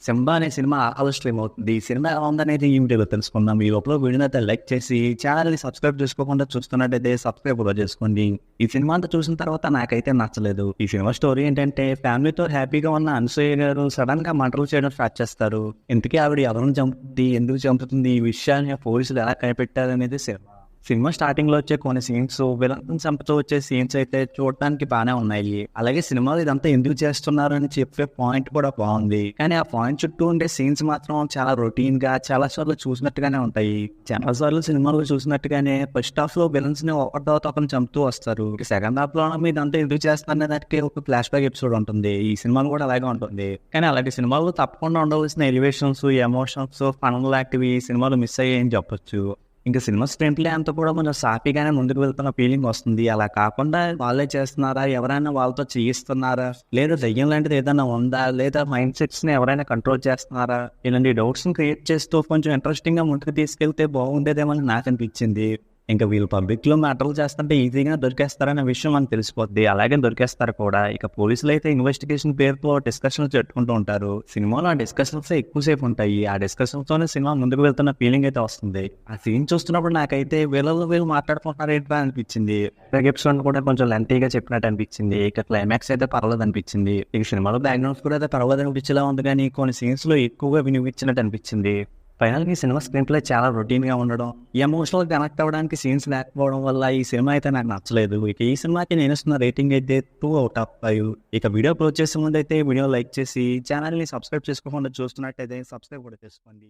'Simba' అనే cinema ఆహాలో stream అవుతుంది. ఈ సినిమా ఎలా ఉందనేది ఈ వీడియోలో తెలుసుకుందాం. ఈ లోపల వీడియోని అయితే లైక్ చేసి ఛానల్‌ని సబ్స్క్రైబ్ చేసుకోకుండా చూస్తున్నట్టయితే సబ్స్క్రైబ్ కూడా చేసుకోండి. ఈ సినిమా అంతా చూసిన తర్వాత నాకైతే నచ్చలేదు. ఈ సినిమా స్టోరీ ఏంటంటే ఫ్యామిలీతో హ్యాపీగా ఉన్న అనసూయ గారు సడన్‌గా మర్డర్లు చేయడం స్టార్ట్ చేస్తారు. ఇంతకీ ఆవిడ ఎవరిని చంపుతుంది? ఎందుకు చంపుతుంది? ఈ విషయాన్ని పోలీసులు ఎలా కనిపెట్టారనేది సినిమా స్టార్టింగ్ లో వచ్చే కొన్ని సీన్స్ విలన్ చంపుతూ వచ్చే సీన్స్ అయితే చూడటానికి బాగానే ఉన్నాయి. అలాగే సినిమాలో ఇదంతా ఎందుకు చేస్తున్నారు అని చెప్పే పాయింట్ కూడా బాగుంది. కానీ ఆ పాయింట్ చుట్టూ ఉండే సీన్స్ మాత్రం చాలా రొటీన్ గా చాలా సార్లు చూసినట్టుగానే ఉంటాయి. చాలా సార్లు సినిమాలో చూసినట్టుగానే ఫస్ట్ హాఫ్ లో విలన్స్ ని ఒకరి తర్వాత ఒకరిని చంపుతూ వస్తారు. సెకండ్ హాఫ్ లో ఇదంతా ఎందుకు చేస్తున్నారు దానికి ఒక ఫ్లాష్ బ్యాక్ ఎపిసోడ్ ఉంటుంది. ఈ సినిమాలో కూడా అలాగే ఉంటుంది. కానీ అలాంటి సినిమాల్లో తప్పకుండా ఉండవలసిన ఎలివేషన్స్, ఎమోషన్స్, ఫన్ లాంటివి ఈ సినిమాలో మిస్ అయ్యాయని చెప్పొచ్చు. ఇంకా సినిమా స్క్రీన్ ప్లే అంతా కూడా కొంచెం సాఫీగానే ముందుకు వెళ్తున్న ఫీలింగ్ వస్తుంది. అలా కాకుండా వాళ్ళే చేస్తున్నారా, ఎవరైనా వాళ్ళతో చేయిస్తున్నారా, లేదా దయ్యం లాంటిది ఏదైనా ఉందా, లేదా మైండ్ సెట్స్ ని ఎవరైనా కంట్రోల్ చేస్తున్నారా, ఇలాంటి డౌట్స్ ని క్రియేట్ చేస్తూ కొంచెం ఇంట్రెస్టింగ్ గా ముందుకు తీసుకెళ్తే బాగుండేదేమో అని నాకు అనిపించింది. ఇంకా వీళ్ళు పబ్లిక్ లో మ్యాటర్లు చేస్తుంటే ఈజీగా దొరికేస్తారనే విషయం మనకు తెలిసిపోద్ది. అలాగే దొరికేస్తారు కూడా. ఇక పోలీసులు అయితే ఇన్వెస్టిగేషన్ పేరుతో డిస్కషన్లు పెట్టుకుంటూ ఉంటారు. సినిమాలో ఆ డిస్కషన్స్ ఎక్కువసేపు ఉంటాయి. ఆ డిస్కషన్స్ తోనే సినిమా ముందుకు వెళ్తున్న ఫీలింగ్ అయితే వస్తుంది. ఆ సీన్ చూస్తున్నప్పుడు నాకైతే వీళ్ళు మాట్లాడుకుంటున్నారు ఏంటో అనిపించింది. ఎపిసోడ్ కూడా కొంచెం లెంతీగా చెప్పినట్టు అనిపించింది. ఇక క్లైమాక్స్ అయితే పర్వాలేదు అనిపించింది. ఇక సినిమాలో బ్యాక్గ్రౌండ్స్ కూడా అయితే పర్వాలేదు అనిపించేలా ఉంది. కానీ కొన్ని సీన్స్ లో ఎక్కువగా వినిపించినట్టు అనిపించింది. ఫైనల్గా ఈ సినిమా స్క్రీన్ ప్లే చాలా రొటీన్గా ఉండడం, ఎమోషనల్ కనెక్ట్ అవ్వడానికి సీన్స్ లేకపోవడం వల్ల ఈ సినిమా అయితే నాకు నచ్చలేదు. ఇక ఈ సినిమాకి నేను ఇస్తున్న రేటింగ్ అయితే 2/5. ఇక వీడియో అప్లోడ్ చేసే ముందు అయితే వీడియో లైక్ చేసి ఛానల్ని సబ్స్క్రైబ్ చేసుకోకుండా చూస్తున్నట్టయితే సబ్స్క్రైబ్ కూడా చేసుకోండి.